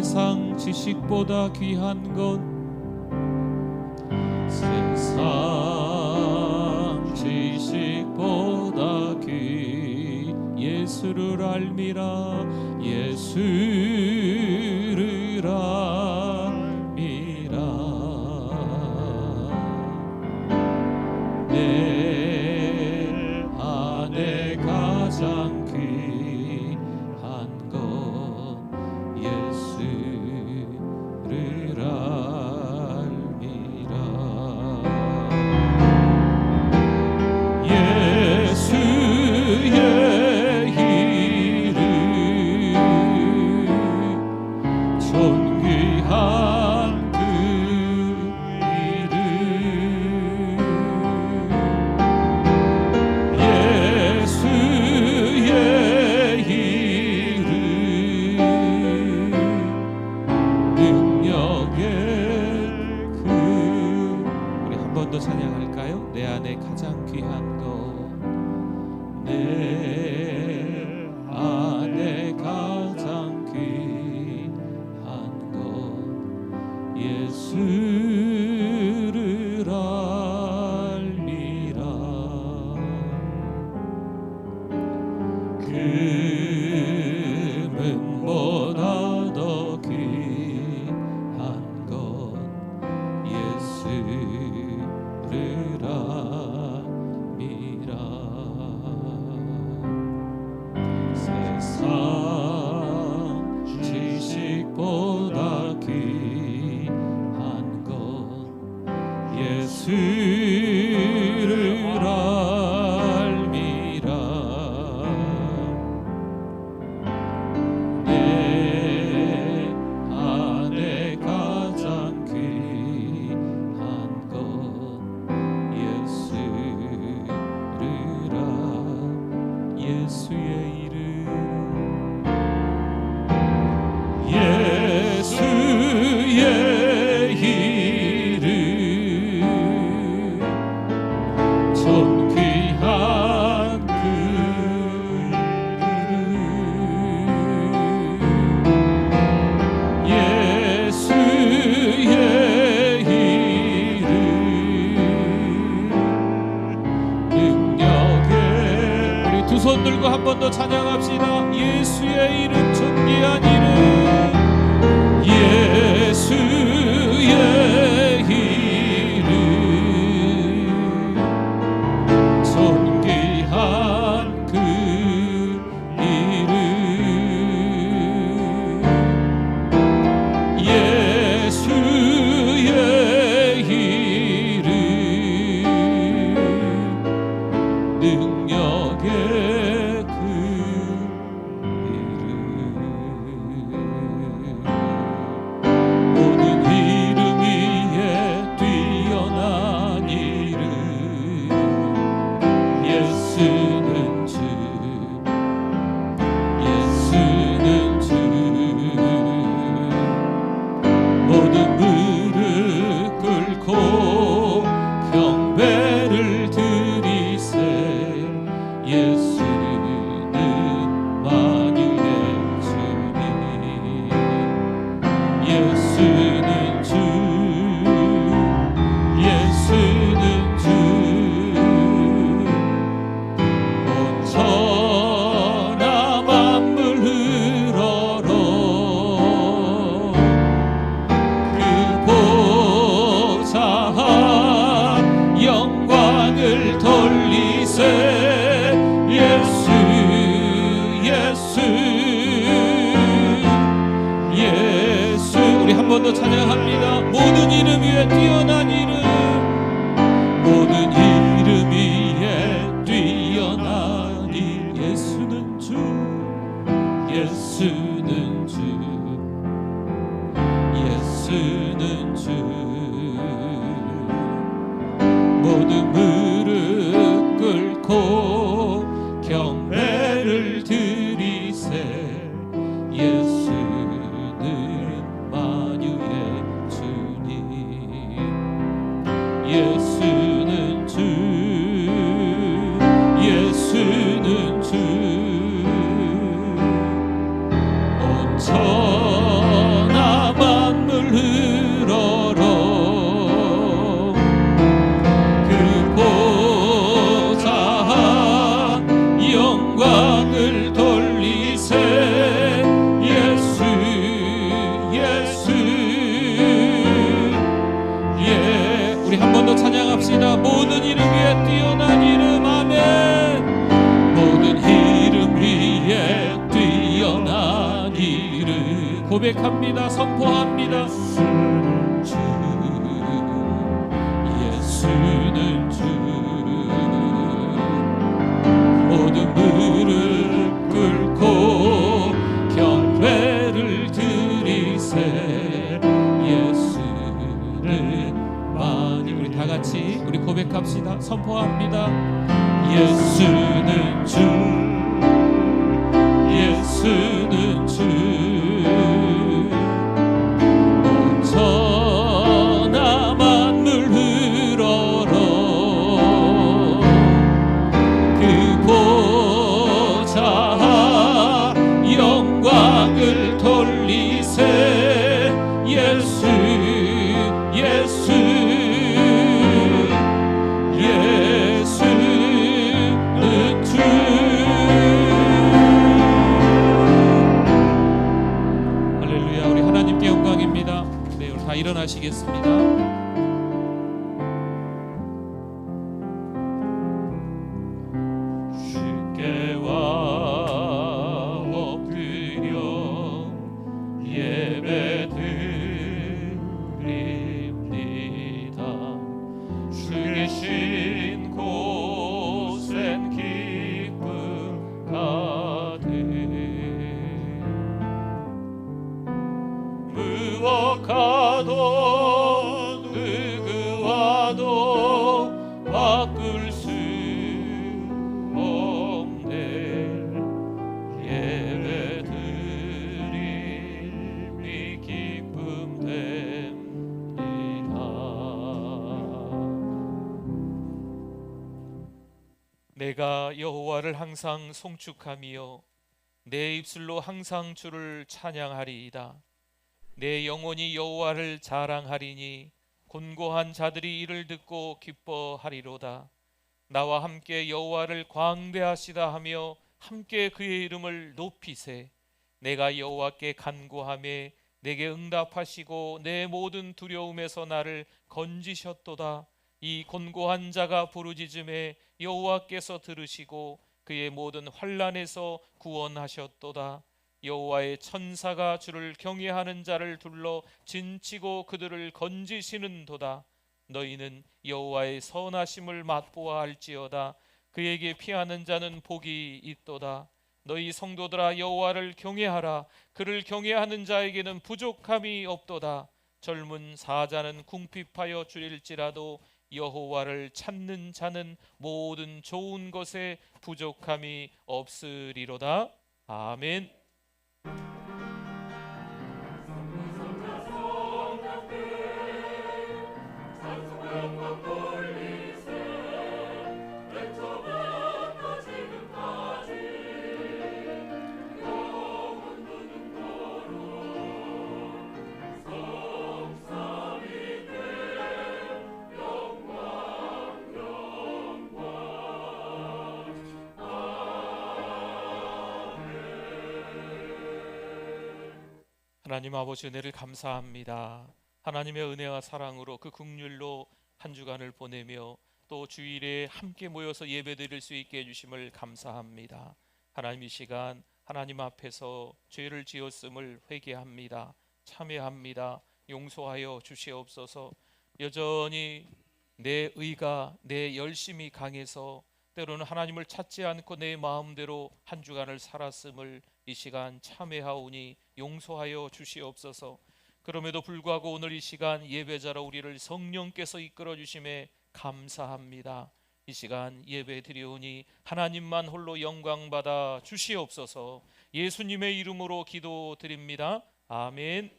세상 지식보다 귀한 것, 세상 지식보다 귀 예수를 알미라. 예수를 알미라. 내 안에 가장 귀한 것 예수를 알미라. 예수의 이름 존귀한 그 이름. 예수의 이름 능력의 그. 우리 한 번 더 찬양할까요? 내 안에 가장 귀한 것, 내 안에 가장 귀한 것 예수를 알미라. 금은보다 더 귀한 것 예수를 알미라. 세상 지식보다 귀한 것 예수를 알미라. 내 안에 가장 귀한 것 예수를 예수의 이름. 예수의 이름 존귀한 그 이름. 예수의 이름 능력의. 우리 두 손 들고 한 번 더 찬양합시다. 예수의 이름 존귀한 이름. 예수의 이름 존귀한 그 이름. 예수의 이름 능력의 그 이름. 모든 이름 위에 뛰어난 이름. 예수는 주, 예수는 주. 모든 무릎 꿇고 경배를 드리세. 예수는 만유의 주님. 예수는 주, 예수는 주. 온 천하 만물 흘러러 그 보좌 영광을 돌리세. 예수, 예수, 예수. 우리 한 번 더 찬양합니다. 모든 이름 위에 뛰어난 이름. 모든 이름 위에 뛰어난 이름. 예수는 주, 예수는 주. 예수는 주. 모든 무릎 꿇고 경배를 드리세. 예수는 만유의 주님. 예수는 주, 예수는 주. 온 천하 고백합니다. 선포합니다. 예수는 주, 예수는 주. 모든 무릎 꿇고 경배를 드리세. 예수는 많이. 우리 다 같이 우리 고백합시다. 선포합니다. 예수는 주, 예수는 주. 천하 만물 흘러러 그 보좌 영광을 돌리세. 예수, 예수, 예수는 주. 할렐루야. 우리 하나님께 영광입니다. 네, 우리 다 일어나시겠습니다. 주께 와 엎드려 예배 드립니다. 주 계신 곳엔 기쁨 가득. 무엇가도 누구와도 바꿀 수 없네. 예배 드림이 기쁨 됩니다. 내가 여호와를 항상 송축하며 내 입술로 항상 주를 찬양하리이다. 내 영혼이 여호와를 자랑하리니 곤고한 자들이 이를 듣고 기뻐하리로다. 나와 함께 여호와를 광대하시다 하며 함께 그의 이름을 높이세. 내가 여호와께 간구하며 내게 응답하시고 내 모든 두려움에서 나를 건지셨도다. 이 곤고한 자가 부르짖음에 여호와께서 들으시고 그의 모든 환난에서 구원하셨도다. 여호와의 천사가 주를 경외하는 자를 둘러 진치고 그들을 건지시는도다. 너희는 여호와의 선하심을 맛보아 알지어다. 그에게 피하는 자는 복이 있도다. 너희 성도들아 여호와를 경외하라. 그를 경외하는 자에게는 부족함이 없도다. 젊은 사자는 궁핍하여 줄일지라도 여호와를 찾는 자는 모든 좋은 것에 부족함이 없으리로다. 아멘. 하나님 아버지 은혜를 감사합니다. 하나님의 은혜와 사랑으로 그 긍휼로 한 주간을 보내며 또 주일에 함께 모여서 예배드릴 수 있게 해주심을 감사합니다. 하나님 이 시간 하나님 앞에서 죄를 지었음을 회개합니다. 참회합니다. 용서하여 주시옵소서. 여전히 내 의가 내 열심이 강해서 때로는 하나님을 찾지 않고 내 마음대로 한 주간을 살았음을 이 시간 참회하오니 용서하여 주시옵소서. 그럼에도 불구하고 오늘 이 시간 예배자로 우리를 성령께서 이끌어 주심에 감사합니다. 이 시간 예배 드리오니 하나님만 홀로 영광 받아 주시옵소서. 예수님의 이름으로 기도드립니다. 아멘.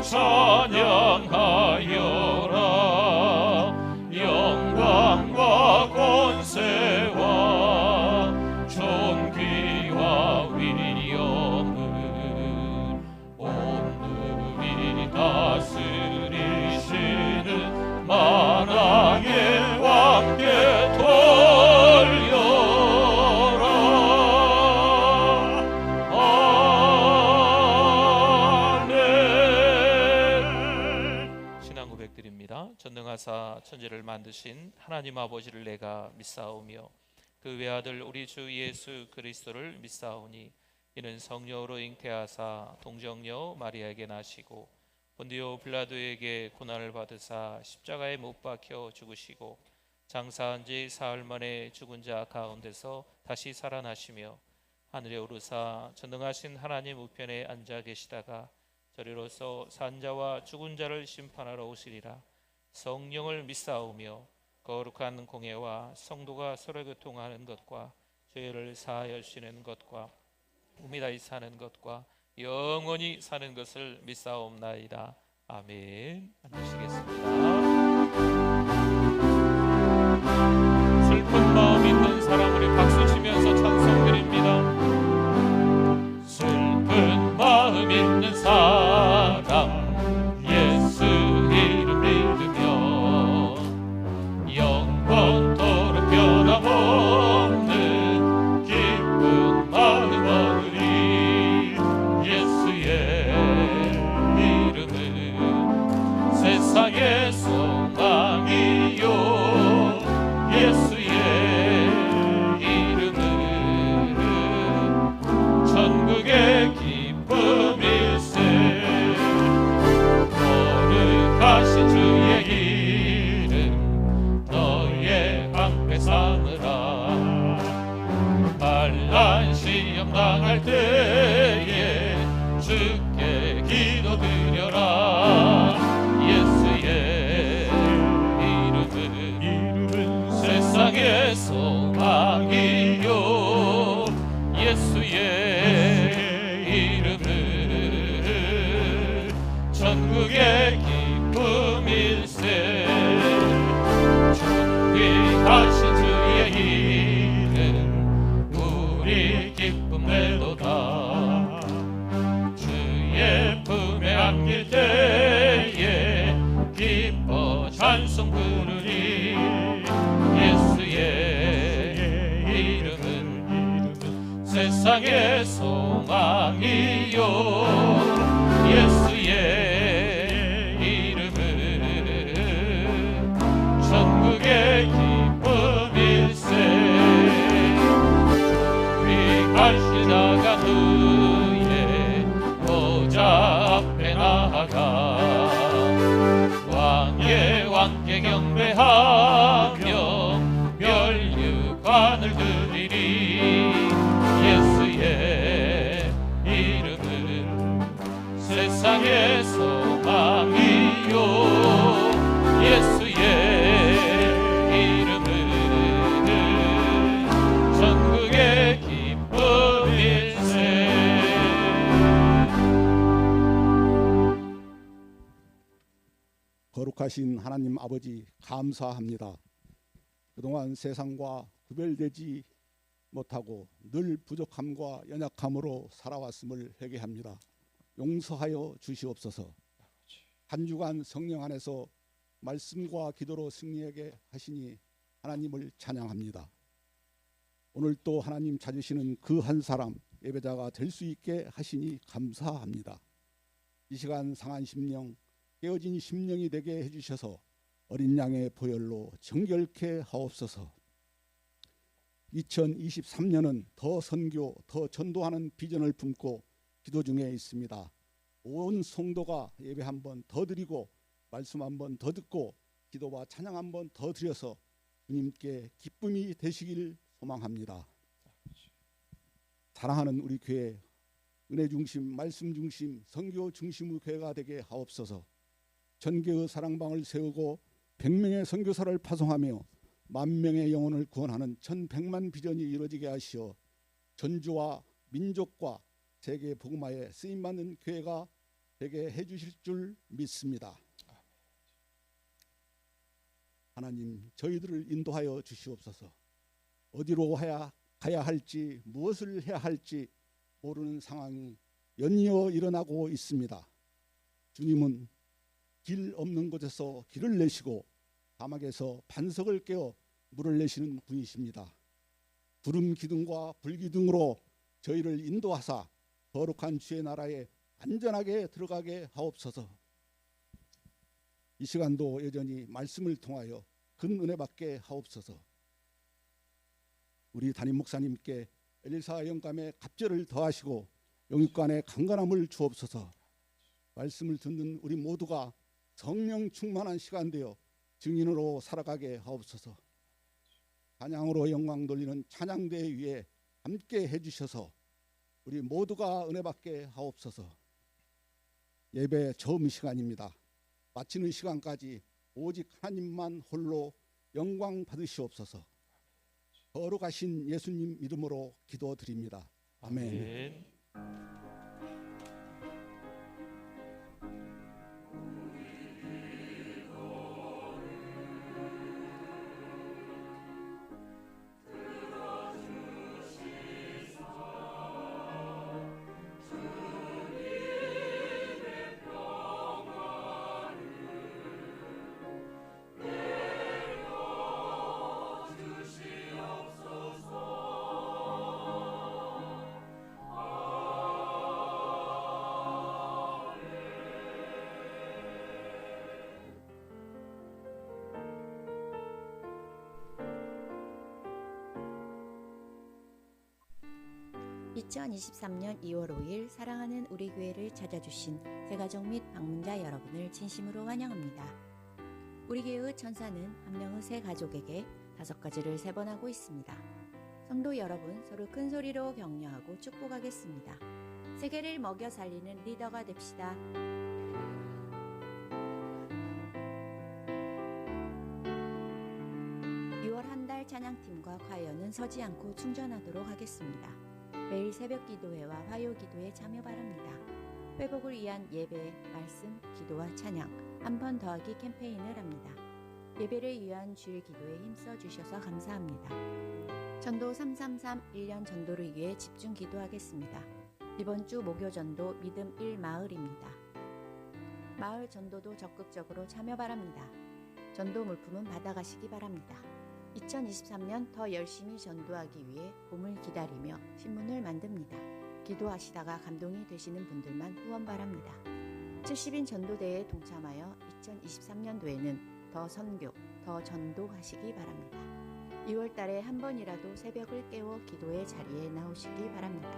찬양하여라. 영광과 권세와 존귀와 위엄은 온누리 다스리시는 만왕의 왕께 창조하사 천지를 만드신 하나님 아버지를 내가 믿사오며 그 외아들 우리 주 예수 그리스도를 믿사오니 이는 성령으로 잉태하사 동정녀 마리아에게 나시고 본디오 빌라도에게 고난을 받으사 십자가에 못 박혀 죽으시고 장사한 지 사흘 만에 죽은 자 가운데서 다시 살아나시며 하늘에 오르사 전능하신 하나님 우편에 앉아 계시다가 저리로서 산자와 죽은 자를 심판하러 오시리라. 성령을 믿사오며 거룩한 공예와 성도가 서로 교통하는 것과 죄를 사하여 주시는 것과 몸이 다시 사는 것과 영원히 사는 것을 믿사옵나이다. 아멘. 앉으시겠습니다. 슬픈 마음 있는 사람 우리 박수 치면서 찬송 드립니다. 슬픈 마음 있는 사람 예수 이름 믿으며 영원토록 변함없는 기쁜 마음 얻으리. 예수의 이름은 세상의 소망이요 예수의 이름은 천국의 기쁨일세. 거룩하신 주의 이름 너의 방패 삼으라. 반란 시험 당할 때에 주께 기도드려라. 예수의 이름은 세상의 소망이요 예수의 이름은 천국의 기쁨일세. 존귀하신 주의 이름 우리 기쁨 내도다. 주의 품에 안길 때에 기뻐 찬송 부르리. 예수의 이름은 세상의 소망이요 예수의 이름은 천국의 기쁨일세. 위하신 자가 그의 보좌 앞에 나아가 왕의 왕께 경배하며 멸류관을 드리리. 예수의 이름은 세상의 소망이요 예수의 이름은 천국의 기쁨일세. 거룩하신 하나님 아버지 감사합니다. 그동안 세상과 구별되지 못하고 늘 부족함과 연약함으로 살아왔음을 회개합니다. 용서하여 주시옵소서. 한 주간 성령 안에서 말씀과 기도로 승리하게 하시니 하나님을 찬양합니다. 오늘 또 하나님 찾으시는 그 한 사람 예배자가 될 수 있게 하시니 감사합니다. 이 시간 상한 심령, 깨어진 심령이 되게 해주셔서 어린 양의 보혈로 정결케 하옵소서. 2023년은 더 선교, 더 전도하는 비전을 품고 기도 중에 있습니다. 온 성도가 예배 한 번 더 드리고 말씀 한 번 더 듣고 기도와 찬양 한 번 더 드려서 주님께 기쁨이 되시길 소망합니다. 사랑하는 우리 교회 은혜 중심, 말씀 중심, 선교 중심의 교회가 되게 하옵소서. 전개의 사랑방을 세우고 100명의 선교사를 파송하며 10,000명의 영혼을 구원하는 1100만 비전이 이루어지게 하시어 전주와 민족과 세계 복음화에 쓰임받는 교회가 되게 해주실 줄 믿습니다. 하나님, 저희들을 인도하여 주시옵소서. 어디로 가야 할지, 무엇을 해야 할지 모르는 상황이 연이어 일어나고 있습니다. 주님은 길 없는 곳에서 길을 내시고 사막에서 반석을 깨어 물을 내시는 분이십니다. 구름 기둥과 불 기둥으로 저희를 인도하사 거룩한 주의 나라에 안전하게 들어가게 하옵소서. 이 시간도 여전히 말씀을 통하여 큰 은혜 받게 하옵소서. 우리 담임 목사님께 엘리사 영감의 갑절을 더하시고 영육간의 강건함을 주옵소서. 말씀을 듣는 우리 모두가 성령 충만한 시간 되어 증인으로 살아가게 하옵소서. 찬양으로 영광 돌리는 찬양대 위에 함께 해주셔서 우리 모두가 은혜 받게 하옵소서. 예배 처음 시간입니다. 마치는 시간까지 오직 하나님만 홀로 영광 받으시옵소서. 거룩하신 예수님 이름으로 기도드립니다. 아멘. 아멘. 2023년 2월 5일 사랑하는 우리 교회를 찾아주신 새가족 및 방문자 여러분을 진심으로 환영합니다. 우리 교회의 천사는 한 명의 새 가족에게 5가지를 세번하고 있습니다. 성도 여러분, 서로 큰 소리로 격려하고 축복하겠습니다. 세계를 먹여 살리는 리더가 됩시다. 한 달 찬양팀과 콰이어는 서지 않고 충전하도록 하겠습니다. 매일 새벽 기도회와 화요 기도에 참여 바랍니다. 회복을 위한 예배, 말씀, 기도와 찬양, 한 번 더하기 캠페인을 합니다. 예배를 위한 주일 기도에 힘써 주셔서 감사합니다. 전도 333 1년 전도를 위해 집중 기도하겠습니다. 이번 주 목요 전도 믿음 1마을입니다. 마을 전도도 적극적으로 참여 바랍니다. 전도 물품은 받아가시기 바랍니다. 2023년 더 열심히 전도하기 위해 봄을 기다리며 신문을 만듭니다. 기도하시다가 감동이 되시는 분들만 후원 바랍니다. 70인 전도대회에 동참하여 2023년도에는 더 선교, 더 전도하시기 바랍니다. 2월 달에 한 번이라도 새벽을 깨워 기도의 자리에 나오시기 바랍니다.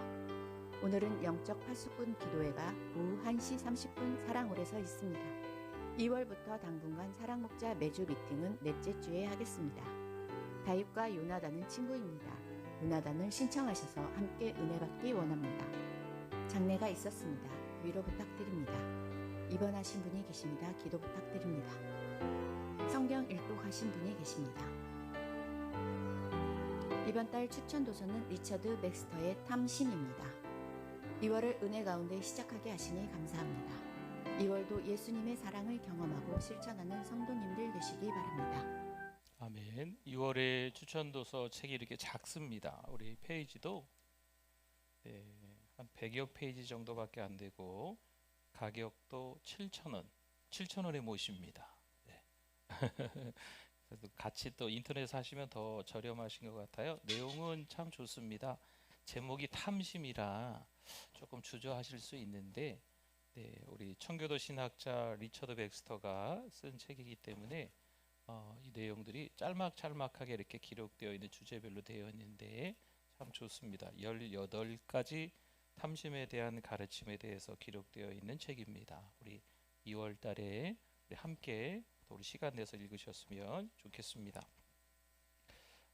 오늘은 영적 파수꾼 기도회가 오후 1시 30분 사랑홀에서 있습니다. 2월부터 당분간 사랑목자 매주 미팅은 넷째 주에 하겠습니다. 다윗과 요나단은 친구입니다. 요나단을 신청하셔서 함께 은혜 받기 원합니다. 장례가 있었습니다. 위로 부탁드립니다. 입원하신 분이 계십니다. 기도 부탁드립니다. 성경 일독하신 분이 계십니다. 이번 달 추천 도서는 리처드 백스터의 탐심입니다. 2월을 은혜 가운데 시작하게 하시니 감사합니다. 2월도 예수님의 사랑을 경험하고 실천하는 성도님들 되시기 바랍니다. 아멘. 2월에 추천도서 책이 이렇게 작습니다. 우리 페이지도 한 100여 페이지 정도밖에 안 되고 가격도 7,000원, 7,000원에 모십니다. 그래서 같이 또 인터넷 사시면 더 저렴하신 것 같아요. 내용은 참 좋습니다. 제목이 탐심이라 조금 주저하실 수 있는데 우리 청교도 신학자 리처드 백스터가 쓴 책이기 때문에 이 내용들이 짤막짤막하게 이렇게 기록되어 있는 주제별로 되어 있는데 참 좋습니다. 18가지 탐심에 대한 가르침에 대해서 기록되어 있는 책입니다. 우리 2월 달에 함께 또 우리 시간 내서 읽으셨으면 좋겠습니다.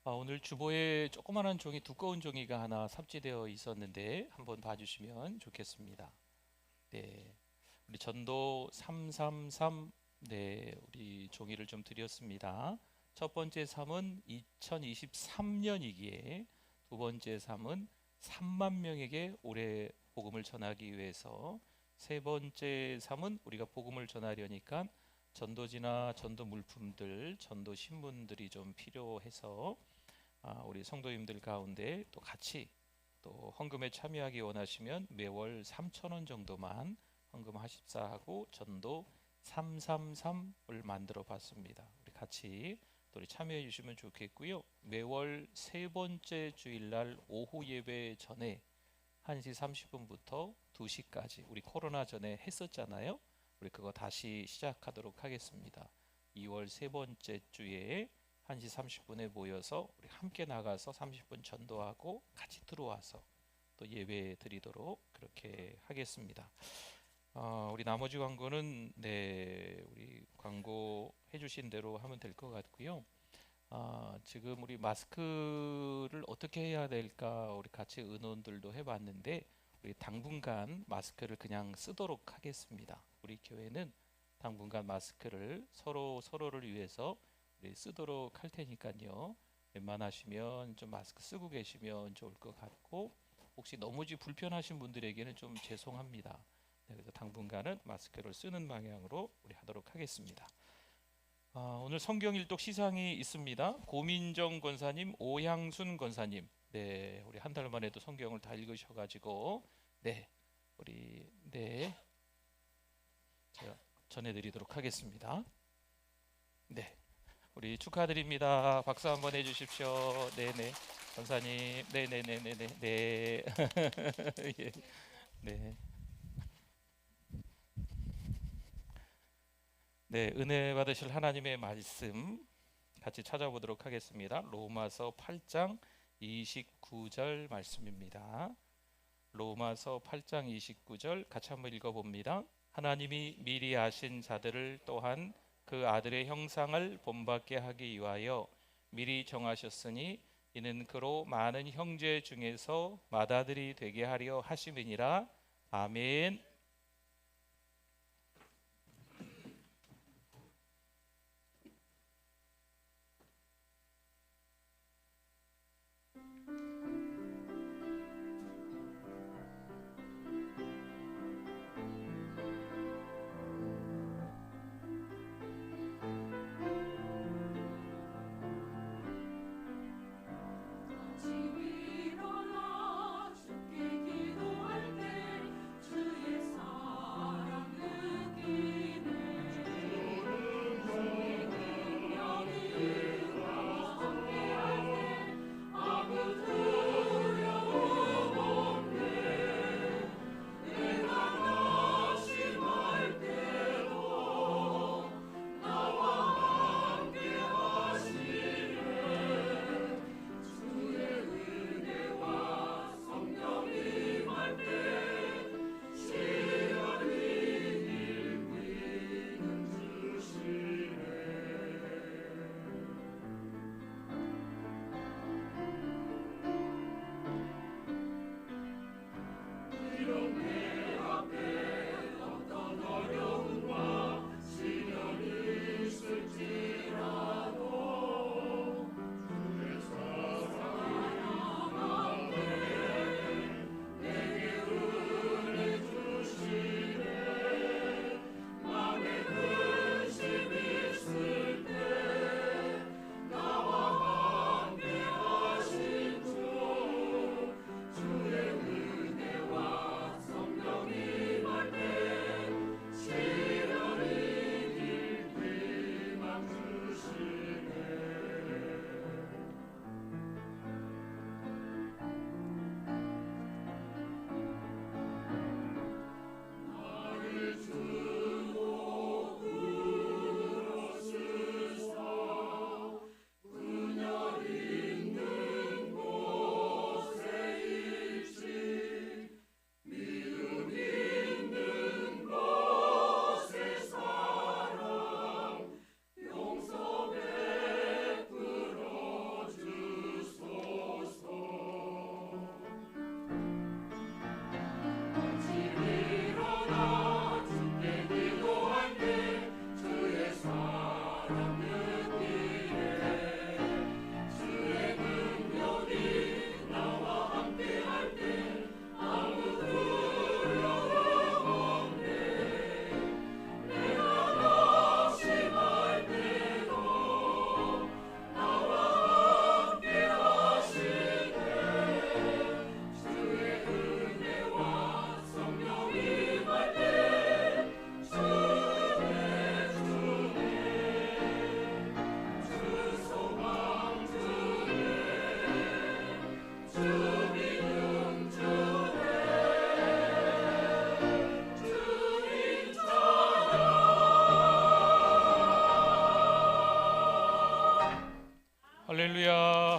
오늘 주보에 조그마한 종이, 두꺼운 종이가 하나 삽지되어 있었는데 한번 봐주시면 좋겠습니다. 우리 전도 333 우리 종이를 좀 드렸습니다. 첫 번째 삶은 2023년이기에 두 번째 삶은 3만 명에게 올해 복음을 전하기 위해서, 세 번째 삶은 우리가 복음을 전하려니까 전도지나 전도 물품들, 전도 신문들이 좀 필요해서 우리 성도님들 가운데 또 같이 또 헌금에 참여하기 원하시면 매월 3,000원 정도만 헌금하십사 하고 전도 333을 만들어 봤습니다. 우리 같이 또 참여해 주시면 좋겠고요. 매월 세 번째 주일날 오후 예배 전에 1시 30분부터 2시까지 우리 코로나 전에 했었잖아요. 우리 그거 다시 시작하도록 하겠습니다. 2월 세 번째 주에 1시 30분에 모여서 우리 함께 나가서 30분 전도하고 같이 들어와서 또 예배 드리도록 그렇게 하겠습니다. 우리 나머지 광고는 우리 광고 해주신 대로 하면 될 것 같고요. 지금 우리 마스크를 어떻게 해야 될까 우리 같이 의논들도 해봤는데 우리 당분간 마스크를 그냥 쓰도록 하겠습니다. 우리 교회는 당분간 마스크를 서로를 위해서 우리 쓰도록 할 테니까요. 웬만하시면 좀 마스크 쓰고 계시면 좋을 것 같고 혹시 너무 불편하신 분들에게는 좀 죄송합니다. 그래서 당분간은 마스크를 쓰는 방향으로 우리 하도록 하겠습니다. 오늘 성경 일독 시상이 있습니다. 고민정 권사님, 오향순 권사님, 우리 한 달 만에도 성경을 다 읽으셔가지고 우리 제가 전해드리도록 하겠습니다. 우리 축하드립니다. 박수 한번 해주십시오. 네네 권사님, 네네네네네 예. 은혜 받으실 하나님의 말씀 같이 찾아보도록 하겠습니다. 로마서 8장 29절 말씀입니다. 로마서 8장 29절 같이 한번 읽어봅니다. 하나님이 미리 아신 자들을 또한 그 아들의 형상을 본받게 하기 위하여 미리 정하셨으니 이는 그로 많은 형제 중에서 맏아들이 되게 하려 하심이니라. 아멘. 일어나 주께 기도할 때 주의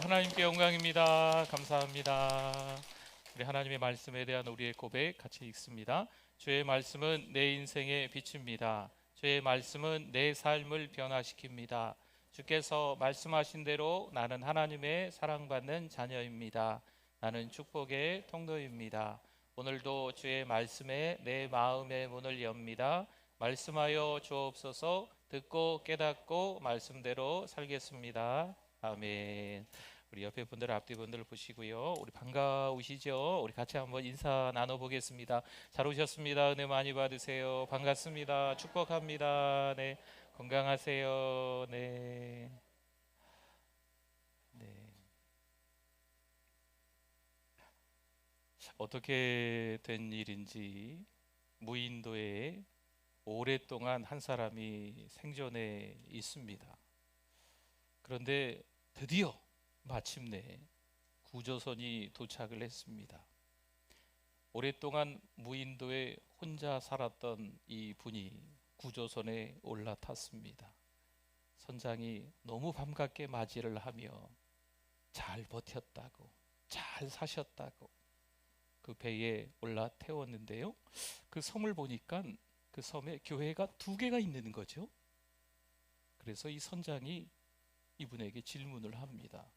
하나님께 영광입니다. 감사합니다. 우리 하나님의 말씀에 대한 우리의 고백 같이 읽습니다. 주의 말씀은 내 인생의 빛입니다. 주의 말씀은 내 삶을 변화시킵니다. 주께서 말씀하신 대로 나는 하나님의 사랑받는 자녀입니다. 나는 축복의 통로입니다. 오늘도 주의 말씀에 내 마음의 문을 엽니다. 말씀하여 주옵소서. 듣고 깨닫고 말씀대로 살겠습니다. 아멘. 우리 옆에 분들 앞뒤 분들 보시고요. 우리 반가우시죠? 우리 같이 한번 인사 나눠보겠습니다. 잘 오셨습니다. 은혜 많이 받으세요. 반갑습니다. 축복합니다. 네, 건강하세요. 네. 어떻게 된 일인지 무인도에 오랫동안 한 사람이 생존해 있습니다. 그런데 드디어 마침내 구조선이 도착을 했습니다. 오랫동안 무인도에 혼자 살았던 이 분이 구조선에 올라탔습니다. 선장이 너무 반갑게 맞이를 하며 잘 버텼다고, 잘 사셨다고 그 배에 올라 태웠는데요. 그 섬을 보니까 그 섬에 교회가 2개가 있는 거죠. 그래서 이 선장이 이분에게 질문을 합니다.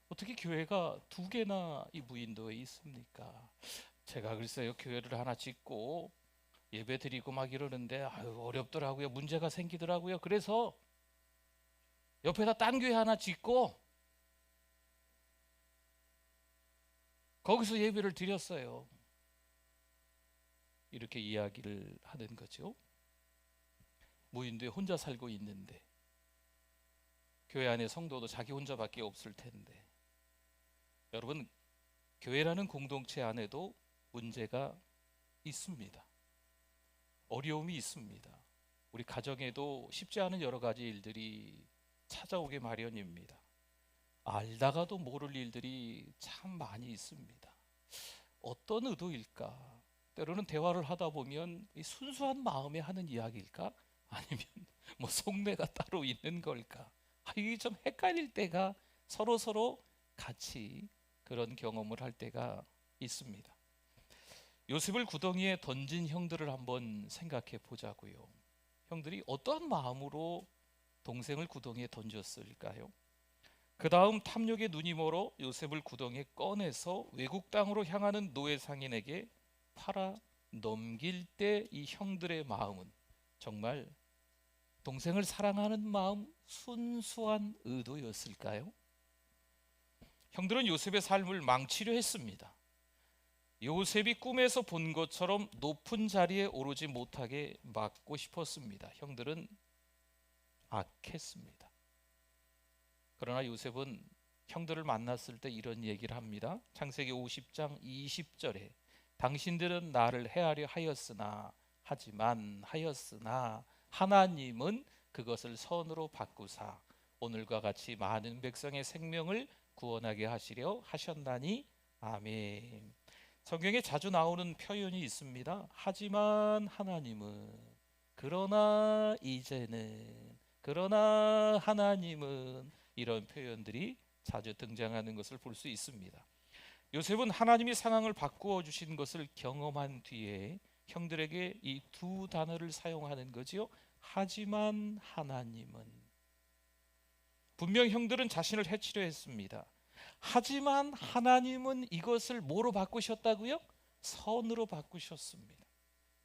어떻게 교회가 2개나 이 무인도에 있습니까? 제가 글쎄요, 교회를 하나 짓고 예배 드리고 막 이러는데 어렵더라고요. 문제가 생기더라고요. 그래서 옆에다 딴 교회 하나 짓고 거기서 예배를 드렸어요. 이렇게 이야기를 하는 거죠. 무인도에 혼자 살고 있는데 교회 안에 성도도 자기 혼자밖에 없을 텐데, 여러분, 교회라는 공동체 안에도 문제가 있습니다. 어려움이 있습니다. 우리 가정에도 쉽지 않은 여러 가지 일들이 찾아오게 마련입니다. 알다가도 모를 일들이 참 많이 있습니다. 어떤 의도일까? 때로는 대화를 하다 보면 이 순수한 마음에 하는 이야기일까? 아니면 뭐 속내가 따로 있는 걸까? 이게 좀 헷갈릴 때가 서로 같이 그런 경험을 할 때가 있습니다. 요셉을 구덩이에 던진 형들을 한번 생각해 보자고요. 형들이 어떠한 마음으로 동생을 구덩이에 던졌을까요? 그 다음 탐욕의 눈이 멀어 요셉을 구덩이에 꺼내서 외국 땅으로 향하는 노예 상인에게 팔아 넘길 때 이 형들의 마음은 정말 동생을 사랑하는 마음, 순수한 의도였을까요? 형들은 요셉의 삶을 망치려 했습니다. 요셉이 꿈에서 본 것처럼 높은 자리에 오르지 못하게 막고 싶었습니다. 형들은 악했습니다. 그러나 요셉은 형들을 만났을 때 이런 얘기를 합니다. 창세기 50장 20절에 당신들은 나를 해하려 하였으나 하나님은 그것을 선으로 바꾸사 오늘과 같이 많은 백성의 생명을 구원하게 하시려 하셨나니 아멘. 성경에 자주 나오는 표현이 있습니다. 하지만 하나님은, 그러나 이제는, 그러나 하나님은, 이런 표현들이 자주 등장하는 것을 볼 수 있습니다. 요셉은 하나님이 상황을 바꾸어 주신 것을 경험한 뒤에 형들에게 이 2 단어를 사용하는 거지요. 하지만 하나님은. 분명 형들은 자신을 해치려 했습니다. 하지만 하나님은 이것을 뭐로 바꾸셨다고요? 선으로 바꾸셨습니다.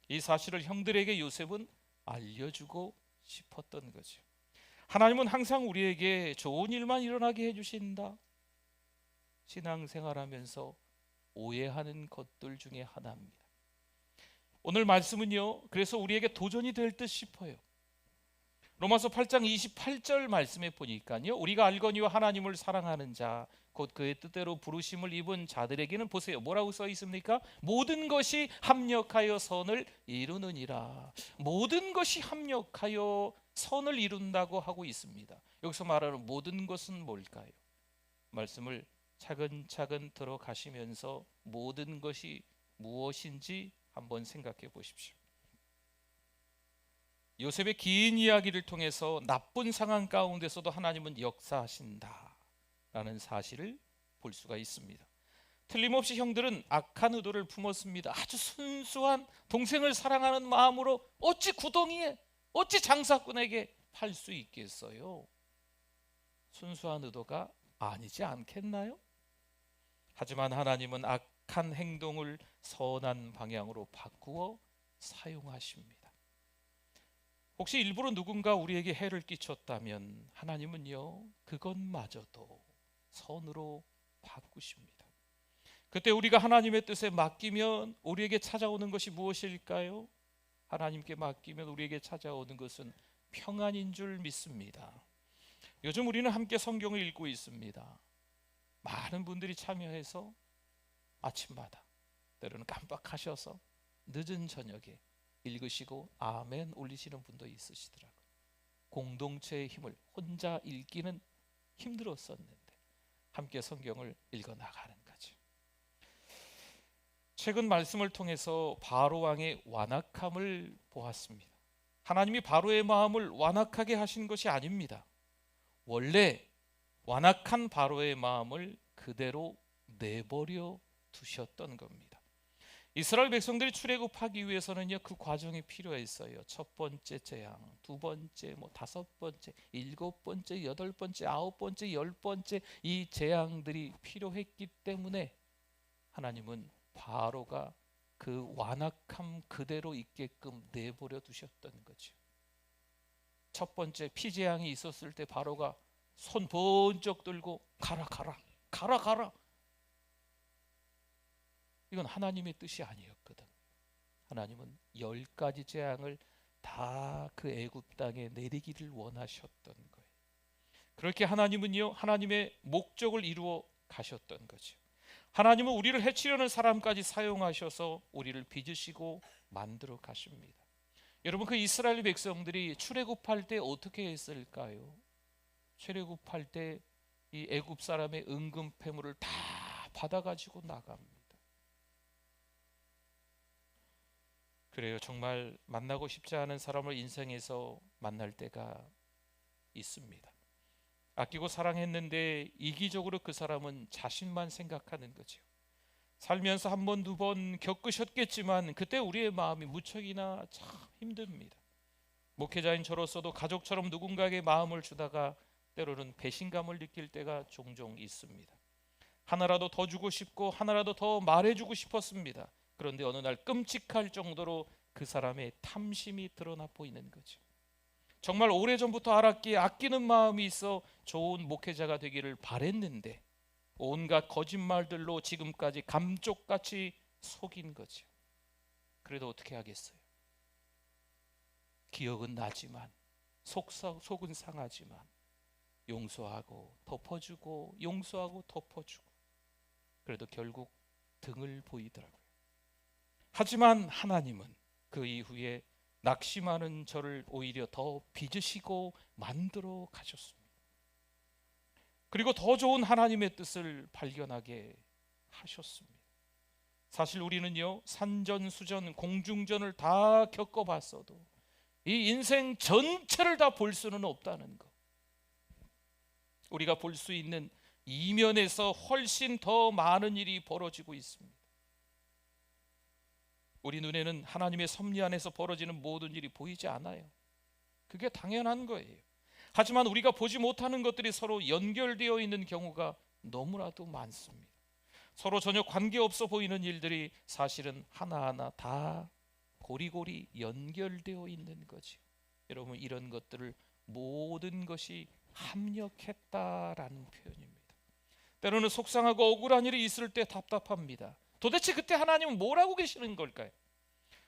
이 사실을 형들에게 요셉은 알려주고 싶었던 거죠. 하나님은 항상 우리에게 좋은 일만 일어나게 해주신다. 신앙생활하면서 오해하는 것들 중에 하나입니다. 오늘 말씀은요, 그래서 우리에게 도전이 될 듯 싶어요. 로마서 8장 28절 말씀에 보니까요, 우리가 알거니와 하나님을 사랑하는 자 곧 그의 뜻대로 부르심을 입은 자들에게는 보세요, 뭐라고 써 있습니까? 모든 것이 합력하여 선을 이루느니라. 모든 것이 합력하여 선을 이룬다고 하고 있습니다. 여기서 말하는 모든 것은 뭘까요? 말씀을 차근차근 들어가시면서 모든 것이 무엇인지 한번 생각해 보십시오. 요셉의 긴 이야기를 통해서 나쁜 상황 가운데서도 하나님은 역사하신다 사실을 볼 수가 있습니다. 틀림없이 형들은 악한 의도를 품었습니다. 아주 순수한 동생을 사랑하는 마음으로 어찌 구덩이에, 어찌 장사꾼에게 팔 수 있겠어요? 순수한 의도가 아니지 않겠나요? 하지만 하나님은 악한 행동을 선한 방향으로 바꾸어 사용하십니다. 혹시 일부러 누군가 우리에게 해를 끼쳤다면 하나님은요, 그것마저도 선으로 바꾸십니다. 그때 우리가 하나님의 뜻에 맡기면 우리에게 찾아오는 것이 무엇일까요? 하나님께 맡기면 우리에게 찾아오는 것은 평안인 줄 믿습니다. 요즘 우리는 함께 성경을 읽고 있습니다. 많은 분들이 참여해서 아침마다, 때로는 깜빡하셔서 늦은 저녁에 읽으시고 아멘 올리시는 분도 있으시더라고요. 공동체의 힘을 혼자 읽기는 힘들었었는데 함께 성경을 읽어나가는 거죠. 최근 말씀을 통해서 바로 왕의 완악함을 보았습니다. 하나님이 바로의 마음을 완악하게 하신 것이 아닙니다. 원래 완악한 바로의 마음을 그대로 내버려 두셨던 겁니다. 이스라엘 백성들이 출애굽하기 위해서는요, 그 과정이 필요했어요. 첫 번째 재앙, 두 번째, 다섯 번째, 일곱 번째, 여덟 번째, 아홉 번째, 열 번째, 이 재앙들이 필요했기 때문에 하나님은 바로가 그 완악함 그대로 있게끔 내버려 두셨던 거죠. 첫 번째 피재앙이 있었을 때 바로가 손 번쩍 들고 가라 가라 가라 가라, 이건 하나님의 뜻이 아니었거든. 하나님은 10가지 재앙을 다 그 애굽 땅에 내리기를 원하셨던 거예요. 그렇게 하나님은요, 하나님의 목적을 이루어 가셨던 거죠. 하나님은 우리를 해치려는 사람까지 사용하셔서 우리를 빚으시고 만들어 가십니다. 여러분, 그 이스라엘 백성들이 출애굽할 때 어떻게 했을까요? 출애굽할 때 이 애굽 사람의 은금패물을 다 받아가지고 나갑니다. 그래요. 정말 만나고 싶지 않은 사람을 인생에서 만날 때가 있습니다. 아끼고 사랑했는데 이기적으로 그 사람은 자신만 생각하는 거죠. 살면서 한 번, 두 번 겪으셨겠지만 그때 우리의 마음이 무척이나 참 힘듭니다. 목회자인 저로서도 가족처럼 누군가에게 마음을 주다가 때로는 배신감을 느낄 때가 종종 있습니다. 하나라도 더 주고 싶고 하나라도 더 말해주고 싶었습니다. 그런데 어느 날 끔찍할 정도로 그 사람의 탐심이 드러나 보이는 거죠. 정말 오래전부터 알았기에 아끼는 마음이 있어 좋은 목회자가 되기를 바랬는데 온갖 거짓말들로 지금까지 감쪽같이 속인 거죠. 그래도 어떻게 하겠어요? 기억은 나지만 속은 상하지만 용서하고 덮어주고 용서하고 덮어주고 그래도 결국 등을 보이더라고요. 하지만 하나님은 그 이후에 낙심하는 저를 오히려 더 빚으시고 만들어 가셨습니다. 그리고 더 좋은 하나님의 뜻을 발견하게 하셨습니다. 사실 우리는요, 산전수전 공중전을 다 겪어봤어도 이 인생 전체를 다 볼 수는 없다는 것, 우리가 볼 수 있는 이면에서 훨씬 더 많은 일이 벌어지고 있습니다. 우리 눈에는 하나님의 섭리 안에서 벌어지는 모든 일이 보이지 않아요. 그게 당연한 거예요. 하지만 우리가 보지 못하는 것들이 서로 연결되어 있는 경우가 너무나도 많습니다. 서로 전혀 관계없어 보이는 일들이 사실은 하나하나 다 고리고리 연결되어 있는 거죠. 여러분, 이런 것들을 모든 것이 합력했다라는 표현입니다. 때로는 속상하고 억울한 일이 있을 때 답답합니다. 도대체 그때 하나님은 뭘 하고 계시는 걸까요?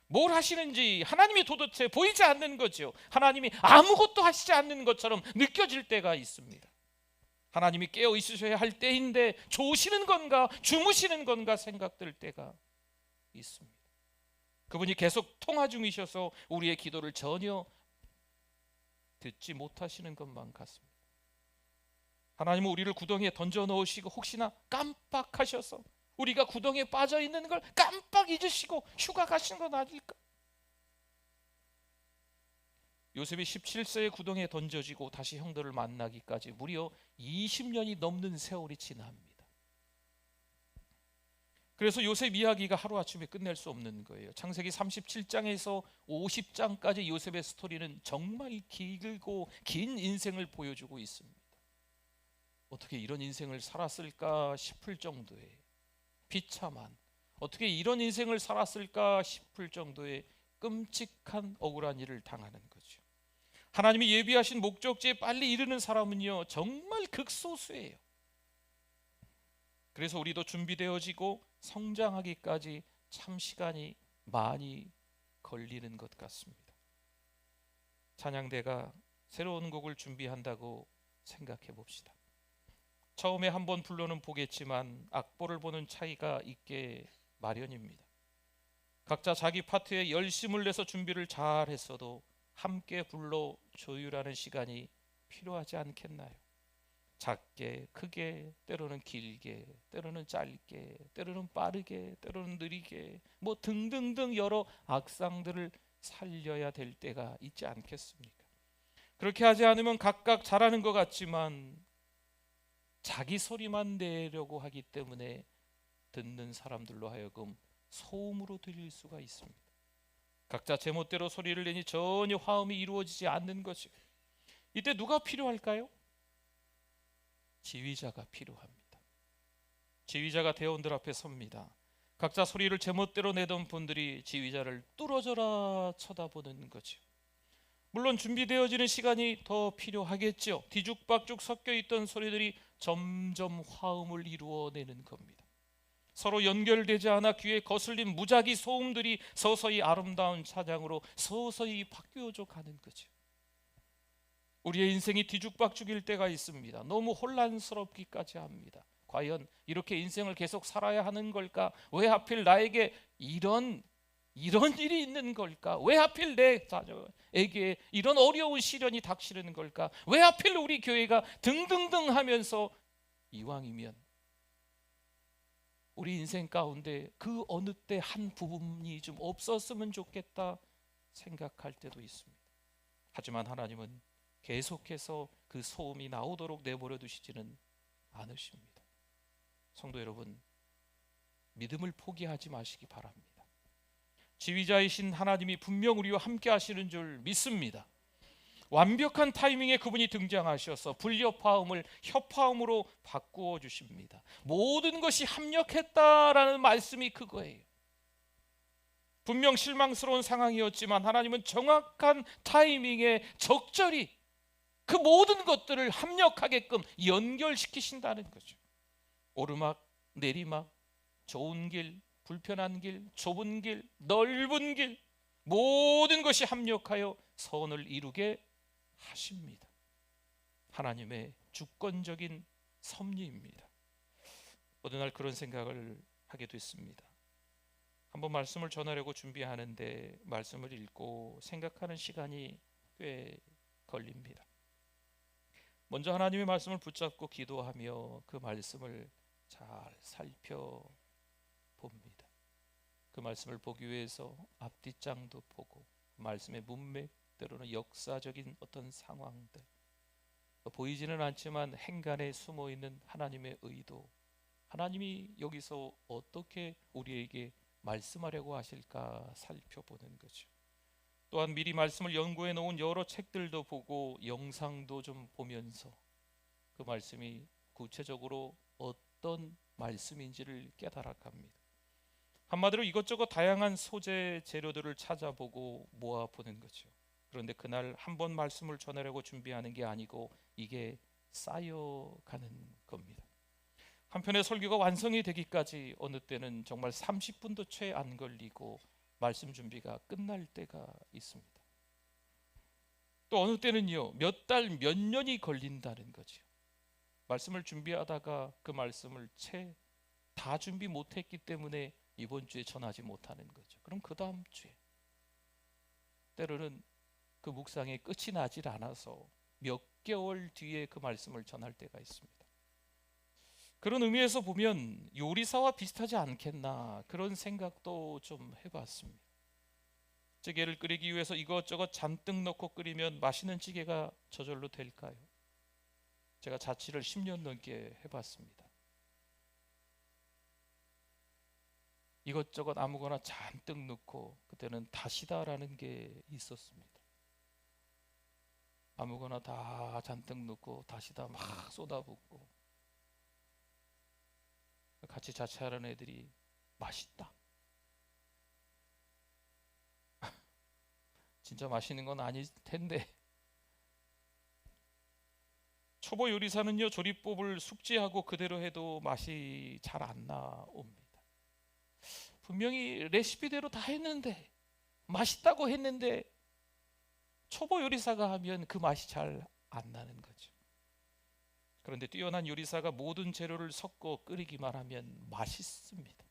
뭘 하시는지 하나님이 도대체 보이지 않는 거죠. 하나님이 아무것도 하시지 않는 것처럼 느껴질 때가 있습니다. 하나님이 깨어 있으셔야 할 때인데 조시는 건가 주무시는 건가 생각될 때가 있습니다. 그분이 계속 통화 중이셔서 우리의 기도를 전혀 듣지 못하시는 것만 같습니다. 하나님은 우리를 구덩이에 던져 넣으시고 혹시나 깜빡하셔서 우리가 구덩이에 빠져 있는 걸 깜빡 잊으시고 휴가 가신 건 아닐까? 요셉이 17세의 구덩이에 던져지고 다시 형들을 만나기까지 무려 20년이 넘는 세월이 지납니다. 그래서 요셉 이야기가 하루아침에 끝낼 수 없는 거예요. 창세기 37장에서 50장까지 요셉의 스토리는 정말 길고 긴 인생을 보여주고 있습니다. 어떻게 이런 인생을 살았을까 싶을 정도의 비참한, 어떻게 이런 인생을 살았을까 싶을 정도의 끔찍한 억울한 일을 당하는 거죠. 하나님이 예비하신 목적지에 빨리 이르는 사람은요 정말 극소수예요. 그래서 우리도 준비되어지고 성장하기까지 참 시간이 많이 걸리는 것 같습니다. 찬양대가 새로운 곡을 준비한다고 생각해 봅시다. 처음에 한번 불러는 보겠지만 악보를 보는 차이가 있게 마련입니다. 각자 자기 파트에 열심을 내서 준비를 잘 했어도 함께 불러 조율하는 시간이 필요하지 않겠나요? 작게, 크게, 때로는 길게, 때로는 짧게, 때로는 빠르게, 때로는 느리게, 뭐 등등등 여러 악상들을 살려야 될 때가 있지 않겠습니까? 그렇게 하지 않으면 각각 잘하는 것 같지만 자기 소리만 내려고 하기 때문에 듣는 사람들로 하여금 소음으로 들릴 수가 있습니다. 각자 제멋대로 소리를 내니 전혀 화음이 이루어지지 않는 거죠. 이때 누가 필요할까요? 지휘자가 필요합니다. 지휘자가 대원들 앞에 섭니다. 각자 소리를 제멋대로 내던 분들이 지휘자를 뚫어져라 쳐다보는 거죠. 물론 준비되어지는 시간이 더 필요하겠죠. 뒤죽박죽 섞여 있던 소리들이 점점 화음을 이루어내는 겁니다. 서로 연결되지 않아 귀에 거슬린 무작위 소음들이 서서히 아름다운 찬양으로 서서히 바뀌어져 가는 거죠. 우리의 인생이 뒤죽박죽일 때가 있습니다. 너무 혼란스럽기까지 합니다. 과연 이렇게 인생을 계속 살아야 하는 걸까? 왜 하필 나에게 이런 일이 있는 걸까? 왜 하필 내 자녀에게 이런 어려운 시련이 닥치는 걸까? 왜 하필 우리 교회가 등등등 하면서 이왕이면 우리 인생 가운데 그 어느 때 한 부분이 좀 없었으면 좋겠다 생각할 때도 있습니다. 하지만 하나님은 계속해서 그 소음이 나오도록 내버려 두시지는 않으십니다. 성도 여러분, 믿음을 포기하지 마시기 바랍니다. 지휘자이신 하나님이 분명 우리와 함께 하시는 줄 믿습니다. 완벽한 타이밍에 그분이 등장하셔서 불협화음을 협화음으로 바꾸어 주십니다. 모든 것이 합력했다라는 말씀이 그거예요. 분명 실망스러운 상황이었지만 하나님은 정확한 타이밍에 적절히 그 모든 것들을 합력하게끔 연결시키신다는 거죠. 오르막, 내리막, 좋은 길, 불편한 길, 좁은 길, 넓은 길, 모든 것이 합력하여 선을 이루게 하십니다. 하나님의 주권적인 섭리입니다. 어느 날 그런 생각을 하게 됐습니다. 한번 말씀을 전하려고 준비하는데 말씀을 읽고 생각하는 시간이 꽤 걸립니다. 먼저 하나님의 말씀을 붙잡고 기도하며 그 말씀을 잘 살펴봅니다. 그 말씀을 보기 위해서 앞뒷장도 보고 그 말씀의 문맥, 때로는 역사적인 어떤 상황들, 보이지는 않지만 행간에 숨어있는 하나님의 의도, 하나님이 여기서 어떻게 우리에게 말씀하려고 하실까 살펴보는 거죠. 또한 미리 말씀을 연구해 놓은 여러 책들도 보고 영상도 좀 보면서 그 말씀이 구체적으로 어떤 말씀인지를 깨달아갑니다. 한마디로 이것저것 다양한 소재 재료들을 찾아보고 모아보는 거죠. 그런데 그날 한 번 말씀을 전하려고 준비하는 게 아니고 이게 쌓여가는 겁니다. 한편의 설교가 완성이 되기까지 어느 때는 정말 30분도 채 안 걸리고 말씀 준비가 끝날 때가 있습니다. 또 어느 때는요 몇 달, 몇 년이 걸린다는 거죠. 말씀을 준비하다가 그 말씀을 채 다 준비 못했기 때문에 이번 주에 전하지 못하는 거죠. 그럼 그 다음 주에, 때로는 그 묵상의 끝이 나질 않아서 몇 개월 뒤에 그 말씀을 전할 때가 있습니다. 그런 의미에서 보면 요리사와 비슷하지 않겠나 그런 생각도 좀 해봤습니다. 찌개를 끓이기 위해서 이것저것 잔뜩 넣고 끓이면 맛있는 찌개가 저절로 될까요? 제가 자취를 10년 넘게 해봤습니다. 이것저것 아무거나 잔뜩 넣고, 그때는 다시다라는 게 있었습니다. 아무거나 다 잔뜩 넣고 다시다 막 쏟아붓고, 같이 자취하는 애들이 맛있다, 진짜 맛있는 건 아닐 텐데. 초보 요리사는요, 조리법을 숙지하고 그대로 해도 맛이 잘 안 나옵니다. 분명히 레시피대로 다 했는데, 맛있다고 했는데 초보 요리사가 하면 그 맛이 잘 안 나는 거죠. 그런데 뛰어난 요리사가 모든 재료를 섞어 끓이기만 하면 맛있습니다.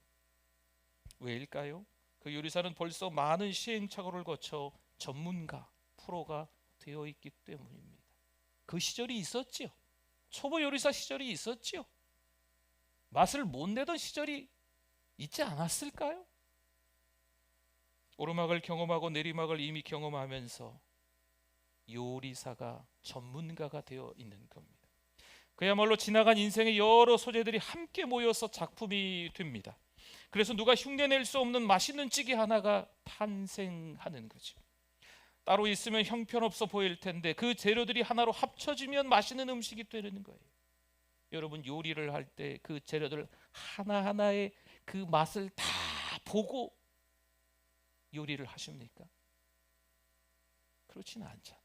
왜일까요? 그 요리사는 벌써 많은 시행착오를 거쳐 전문가, 프로가 되어 있기 때문입니다. 그 시절이 있었지요. 초보 요리사 시절이 있었지요. 맛을 못 내던 시절이 있지 않았을까요? 오르막을 경험하고 내리막을 이미 경험하면서 요리사가 전문가가 되어 있는 겁니다. 그야말로 지나간 인생의 여러 소재들이 함께 모여서 작품이 됩니다. 그래서 누가 흉내낼 수 없는 맛있는 찌개 하나가 탄생하는 거죠. 따로 있으면 형편없어 보일 텐데 그 재료들이 하나로 합쳐지면 맛있는 음식이 되는 거예요. 여러분, 요리를 할 때 그 재료들 하나하나의 그 맛을 다 보고 요리를 하십니까? 그렇지는 않잖아요.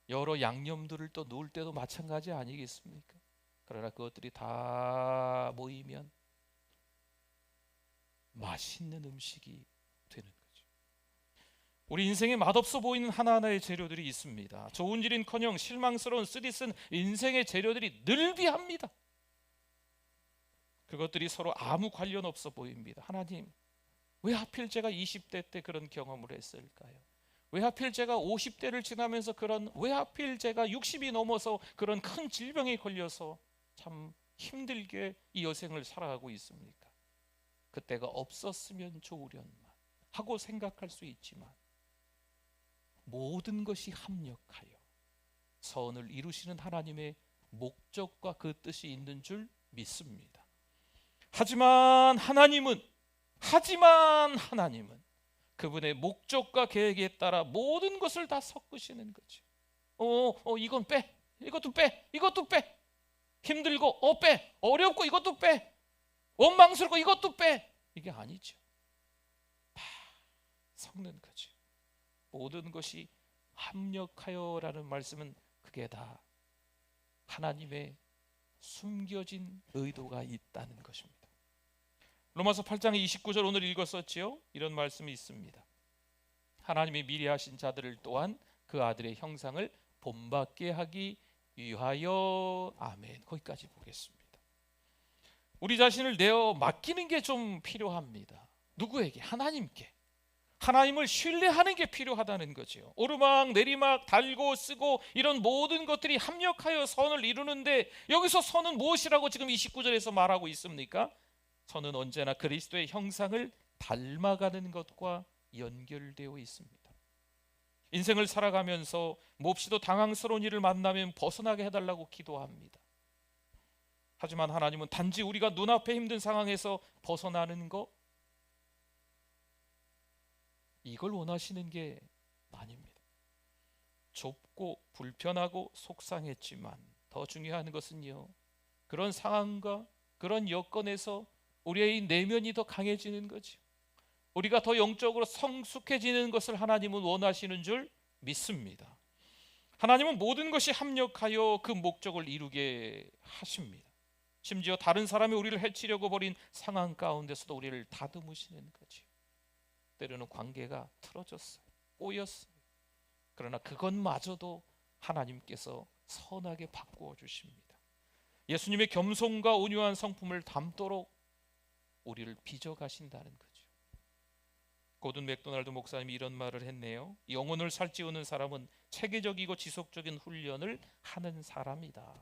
여러 양념들을 또 넣을 때도 마찬가지 아니겠습니까? 그러나 그것들이 다 모이면 맛있는 음식이 되는 거죠. 우리 인생에 맛없어 보이는 하나하나의 재료들이 있습니다. 좋은 질인커녕 실망스러운 쓰디쓴 인생의 재료들이 늘비합니다. 그것들이 서로 아무 관련 없어 보입니다. 하나님, 왜 하필 제가 20대 때 그런 경험을 했을까요? 왜 하필 제가 50대를 지나면서 왜 하필 제가 60이 넘어서 그런 큰 질병에 걸려서 참 힘들게 이 여생을 살아가고 있습니까? 그때가 없었으면 좋으련만 하고 생각할 수 있지만, 모든 것이 합력하여 선을 이루시는 하나님의 목적과 그 뜻이 있는 줄 믿습니다. 하지만 하나님은 그분의 목적과 계획에 따라 모든 것을 다 섞으시는 거죠. 이건 빼, 이것도 빼, 이것도 빼. 힘들고 빼, 어렵고 이것도 빼, 원망스럽고 이것도 빼. 이게 아니죠. 다 섞는 거죠. 모든 것이 합력하여라는 말씀은 그게 다 하나님의 숨겨진 의도가 있다는 것입니다. 로마서 8장 29절 오늘 읽었었지요. 이런 말씀이 있습니다. 하나님이 미리 하신 자들을 또한 그 아들의 형상을 본받게 하기 위하여. 아멘. 거기까지 보겠습니다. 우리 자신을 내어 맡기는 게 좀 필요합니다. 누구에게? 하나님께. 하나님을 신뢰하는 게 필요하다는 거죠. 오르막 내리막 달고 쓰고 이런 모든 것들이 합력하여 선을 이루는데, 여기서 선은 무엇이라고 지금 29절에서 말하고 있습니까? 선은 언제나 그리스도의 형상을 닮아가는 것과 연결되어 있습니다. 인생을 살아가면서 몹시도 당황스러운 일을 만나면 벗어나게 해달라고 기도합니다. 하지만 하나님은 단지 우리가 눈앞에 힘든 상황에서 벗어나는 거, 이걸 원하시는 게 아닙니다. 좁고 불편하고 속상했지만 더 중요한 것은요, 그런 상황과 그런 여건에서 우리의 내면이 더 강해지는 거죠. 우리가 더 영적으로 성숙해지는 것을 하나님은 원하시는 줄 믿습니다. 하나님은 모든 것이 합력하여 그 목적을 이루게 하십니다. 심지어 다른 사람이 우리를 해치려고 벌인 상황 가운데서도 우리를 다듬으시는 거죠. 때로는 관계가 틀어졌어요. 꼬였어요. 그러나 그것마저도 하나님께서 선하게 바꾸어 주십니다. 예수님의 겸손과 온유한 성품을 담도록 우리를 빚어가신다는 거죠. 고든 맥도날드 목사님이 이런 말을 했네요. 영혼을 살찌우는 사람은 체계적이고 지속적인 훈련을 하는 사람이다.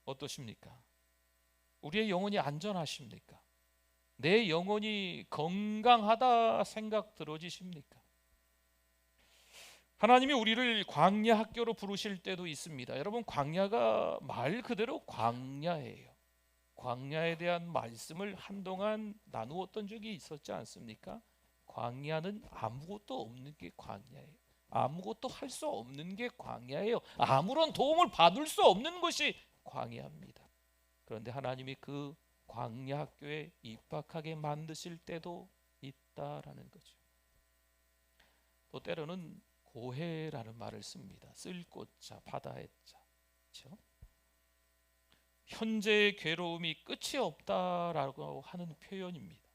어떠십니까? 우리의 영혼이 안전하십니까? 내 영혼이 건강하다 생각 들어지십니까? 하나님이 우리를 광야 학교로 부르실 때도 있습니다. 여러분, 광야가 말 그대로 광야예요. 광야에 대한 말씀을 한동안 나누었던 적이 있었지 않습니까? 광야는 아무것도 없는 게 광야예요. 아무것도 할 수 없는 게 광야예요. 아무런 도움을 받을 수 없는 것이 광야입니다. 그런데 하나님이 그 광야 학교에 입학하게 만드실 때도 있다라는 거죠. 또 때로는 고해라는 말을 씁니다. 쓸 꽃자, 바다의 자. 그렇죠? 현재의 괴로움이 끝이 없다라고 하는 표현입니다.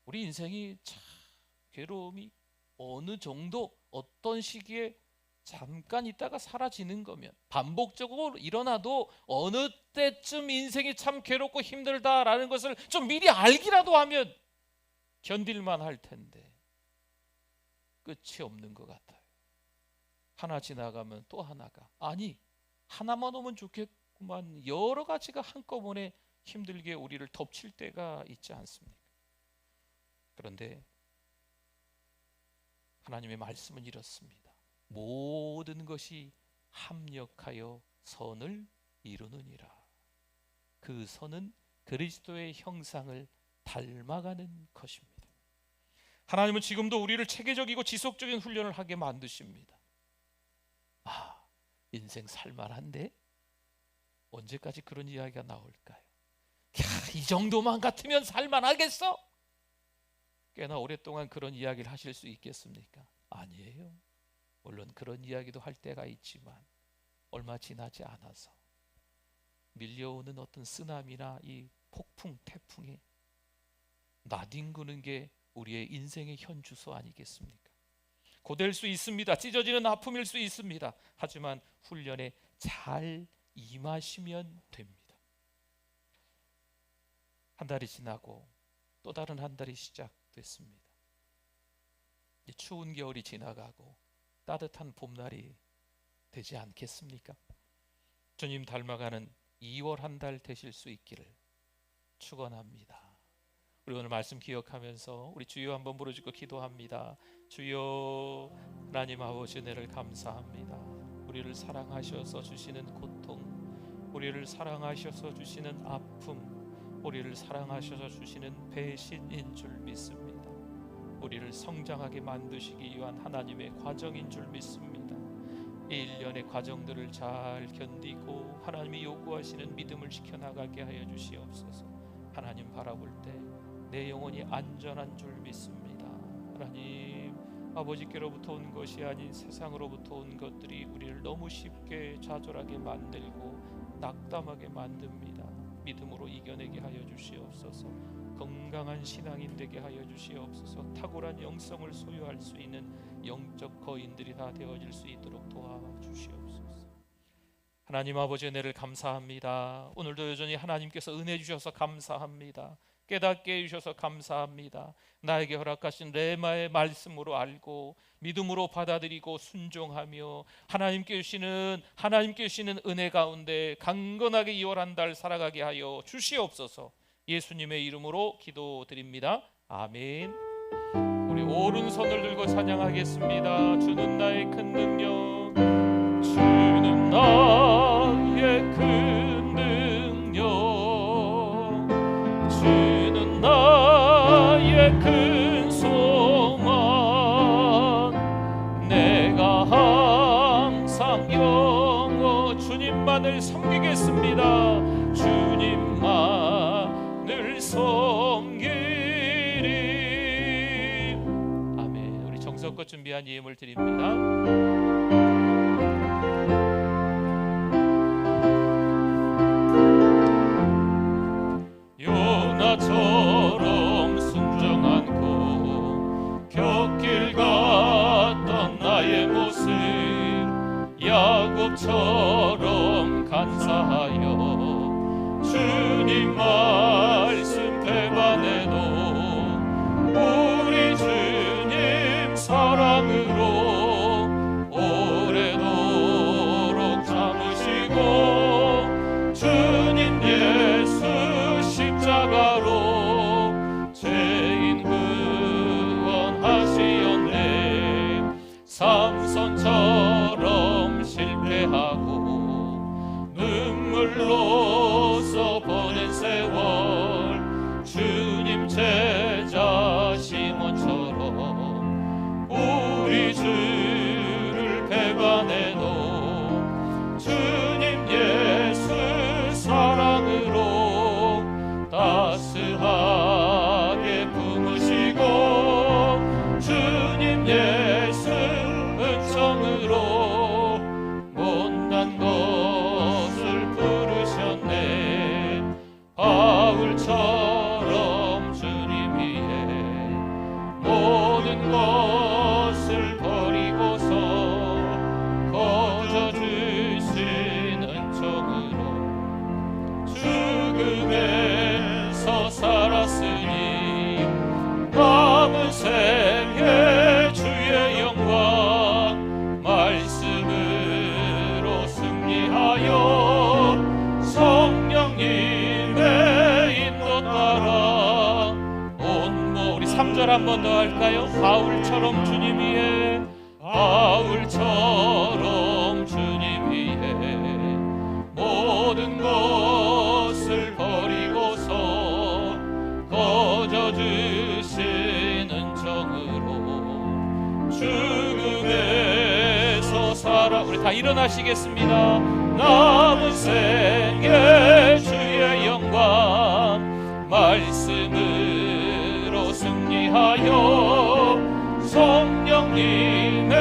우리 인생이 참 괴로움이 어느 정도 어떤 시기에 잠깐 있다가 사라지는 거면, 반복적으로 일어나도 어느 때쯤 인생이 참 괴롭고 힘들다라는 것을 좀 미리 알기라도 하면 견딜만 할 텐데 끝이 없는 것 같아요. 하나 지나가면 또 하나가, 아니 하나만 오면 좋겠구만, 여러 가지가 한꺼번에 힘들게 우리를 덮칠 때가 있지 않습니까? 그런데 하나님의 말씀은 이렇습니다. 모든 것이 합력하여 선을 이루느니라. 그 선은 그리스도의 형상을 닮아가는 것입니다. 하나님은 지금도 우리를 체계적이고 지속적인 훈련을 하게 만드십니다. 인생 살만한데 언제까지 그런 이야기가 나올까요? 이 정도만 같으면 살만하겠어? 꽤나 오랫동안 그런 이야기를 하실 수 있겠습니까? 아니에요. 물론 그런 이야기도 할 때가 있지만 얼마 지나지 않아서 밀려오는 어떤 쓰나미나 이 폭풍, 태풍에 나뒹구는 게 우리의 인생의 현 주소 아니겠습니까? 고될 수 있습니다. 찢어지는 아픔일 수 있습니다. 하지만 훈련에 잘 임하시면 됩니다. 한 달이 지나고 또 다른 한 달이 시작됐습니다. 추운 겨울이 지나가고 따뜻한 봄날이 되지 않겠습니까? 주님 닮아가는 2월 한 달 되실 수 있기를 축원합니다. 우리 오늘 말씀 기억하면서 우리 주여 한번 부르짖고 기도합니다. 주여, 하나님 아버지 은혜를 감사합니다. 우리를 사랑하셔서 주시는 고통, 우리를 사랑하셔서 주시는 아픔, 우리를 사랑하셔서 주시는 배신인 줄 믿습니다. 우리를 성장하게 만드시기 위한 하나님의 과정인 줄 믿습니다. 이 일련의 과정들을 잘 견디고 하나님이 요구하시는 믿음을 지켜나가게 하여 주시옵소서. 하나님 바라볼 때 내 영혼이 안전한 줄 믿습니다. 하나님, 아버지께로부터 온 것이 아닌 세상으로부터 온 것들이 우리를 너무 쉽게 좌절하게 만들고 낙담하게 만듭니다. 믿음으로 이겨내게 하여 주시옵소서. 건강한 신앙인 되게 하여 주시옵소서. 탁월한 영성을 소유할 수 있는 영적 거인들이 다 되어질 수 있도록 도와주시옵소서. 하나님 아버지 은혜를 감사합니다. 오늘도 여전히 하나님께서 은혜 주셔서 감사합니다. 깨닫게 해주셔서 감사합니다. 나에게 허락하신 레마의 말씀으로 알고 믿음으로 받아들이고 순종하며 하나님께 주시는 은혜 가운데 강건하게 2월 한 달 살아가게 하여 주시옵소서. 예수님의 이름으로 기도드립니다. 아멘. 우리 오른손을 들고 찬양하겠습니다. 주는 나의 큰 능력, 주는 나의 큰 능력, 주는 나의 큰 소망, 내가 항상 영원 주님만을 섬기겠습니다. 주님만을 섬기리. 아멘. 우리 정성껏 준비한 예물 드립니다. 요나처럼 순종하고 곁길 갔던 나의 모습, 야곱처럼 간사하여 주님 말씀 배반해도 우리 주님 사랑으로 오래도록 참으시고 주님 예수 십자가로 삼손처럼 실패하고 눈물로써 보낸 세월 주님 제자 시몬처럼 우리 주를 배반해도 주님 예수 사랑으로 따스하게 품으시고 주님 예수 은총으로 못난 것을 부르셨네. 바울처럼 주님 위에 모든 것을 버리고서 거저 주신 은총으로 죽음에서 살았으니 남은 생에 주의 영광 말씀으로 승리하여 성령님의 인도 따라 온몸. 우리 3절 한 번 더 할까요? 바울처럼 주님 위에, 바울처럼 주님 위에 모든 것을 버리고서 거저 주신 은총으로 죽음에서 살아. 우리 다 일어나시겠습니다. 남은 생에 주의 영광 말씀으로 승리하여 성령님의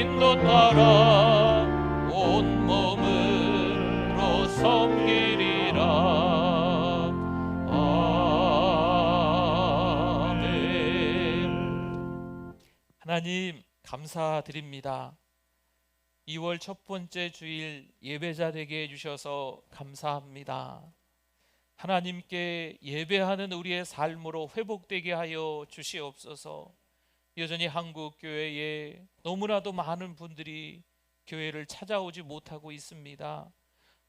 인도 따라 온몸으로 섬기리라. 아멘. 하나님 감사드립니다. 2월 첫 번째 주일 예배자 되게 해주셔서 감사합니다. 하나님께 예배하는 우리의 삶으로 회복되게 하여 주시옵소서. 여전히 한국교회에 너무나도 많은 분들이 교회를 찾아오지 못하고 있습니다.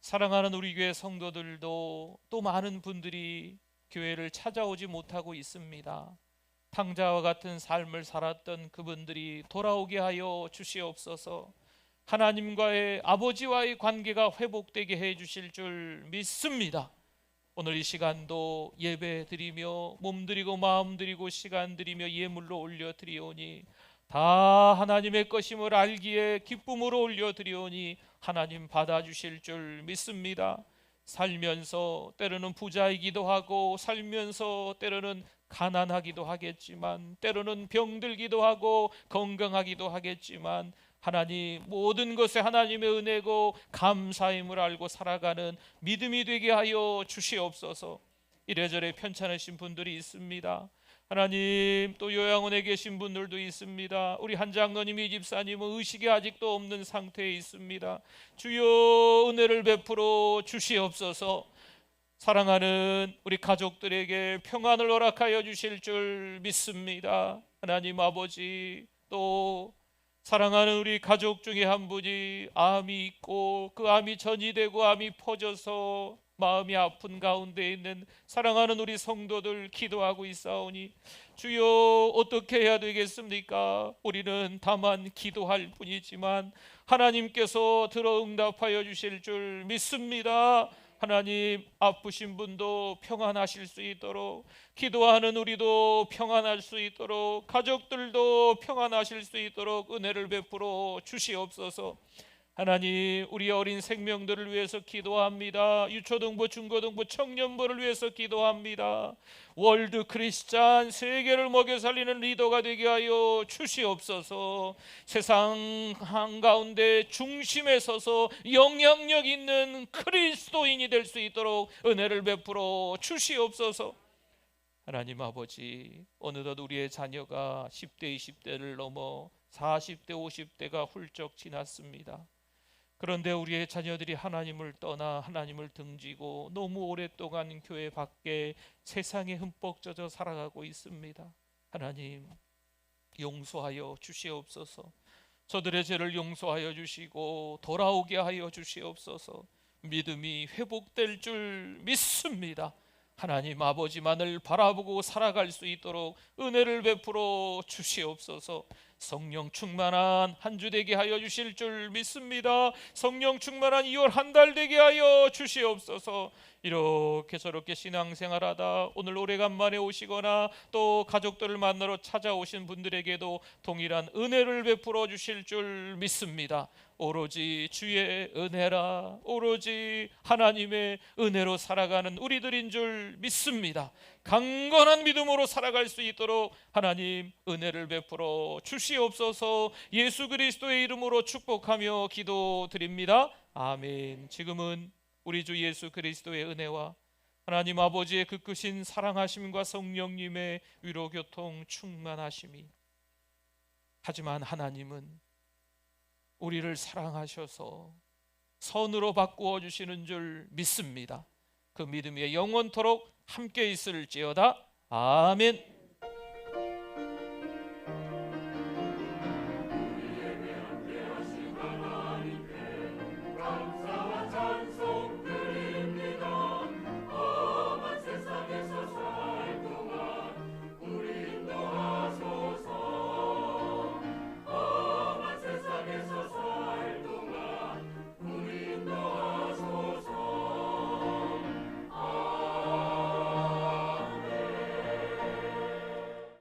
사랑하는 우리 교회 성도들도 또 많은 분들이 교회를 찾아오지 못하고 있습니다. 탕자와 같은 삶을 살았던 그분들이 돌아오게 하여 주시옵소서. 하나님과의 아버지와의 관계가 회복되게 해 주실 줄 믿습니다. 오늘 이 시간도 예배 드리며 몸드리고 마음드리고 시간드리며 예물로 올려드리오니 다 하나님의 것임을 알기에 기쁨으로 올려드리오니 하나님 받아주실 줄 믿습니다. 살면서 때로는 부자이기도 하고 살면서 때로는 가난하기도 하겠지만 때로는 병들기도 하고 건강하기도 하겠지만 하나님 모든 것에 하나님의 은혜고 감사임을 알고 살아가는 믿음이 되게 하여 주시옵소서. 이래저래 편찮으신 분들이 있습니다. 하나님 또 요양원에 계신 분들도 있습니다. 우리 한 장로님이 집사님은 의식이 아직도 없는 상태에 있습니다. 주여 은혜를 베풀어 주시옵소서. 사랑하는 우리 가족들에게 평안을 허락하여 주실 줄 믿습니다. 하나님 아버지, 또 사랑하는 우리 가족 중에 한 분이 암이 있고 그 암이 전이되고 암이 퍼져서 마음이 아픈 가운데 있는 사랑하는 우리 성도들 기도하고 있사오니 주여 어떻게 해야 되겠습니까? 우리는 다만 기도할 뿐이지만 하나님께서 들어 응답하여 주실 줄 믿습니다. 하나님 아프신 분도 평안하실 수 있도록, 기도하는 우리도 평안할 수 있도록, 가족들도 평안하실 수 있도록 은혜를 베풀어 주시옵소서. 하나님 우리 어린 생명들을 위해서 기도합니다. 유초등부, 중고등부, 청년부를 위해서 기도합니다. 월드 크리스찬 세계를 먹여 살리는 리더가 되게 하여 주시옵소서. 세상 한가운데 중심에 서서 영향력 있는 그리스도인이 될 수 있도록 은혜를 베풀어 주시옵소서. 하나님 아버지, 어느덧 우리의 자녀가 10대 20대를 넘어 40대 50대가 훌쩍 지났습니다. 그런데 우리의 자녀들이 하나님을 떠나 하나님을 등지고 너무 오랫동안 교회 밖에 세상에 흠뻑 젖어 살아가고 있습니다. 하나님 용서하여 주시옵소서. 저들의 죄를 용서하여 주시고 돌아오게 하여 주시옵소서. 믿음이 회복될 줄 믿습니다. 하나님 아버지만을 바라보고 살아갈 수 있도록 은혜를 베풀어 주시옵소서. 성령 충만한 한 주 되게 하여 주실 줄 믿습니다. 성령 충만한 2월 한 달 되게 하여 주시옵소서. 이렇게 저렇게 신앙생활하다 오늘 오래간만에 오시거나 또 가족들을 만나러 찾아오신 분들에게도 동일한 은혜를 베풀어 주실 줄 믿습니다. 오로지 주의 은혜라, 오로지 하나님의 은혜로 살아가는 우리들인 줄 믿습니다. 강건한 믿음으로 살아갈 수 있도록 하나님 은혜를 베풀어 주시옵소서. 예수 그리스도의 이름으로 축복하며 기도드립니다. 아멘. 지금은 우리 주 예수 그리스도의 은혜와 하나님 아버지의 그 크신 사랑하심과 성령님의 위로 교통 충만하심이, 하지만 하나님은 우리를 사랑하셔서 선으로 바꾸어 주시는 줄 믿습니다. 그 믿음이 영원토록 함께 있을지어다. 아멘.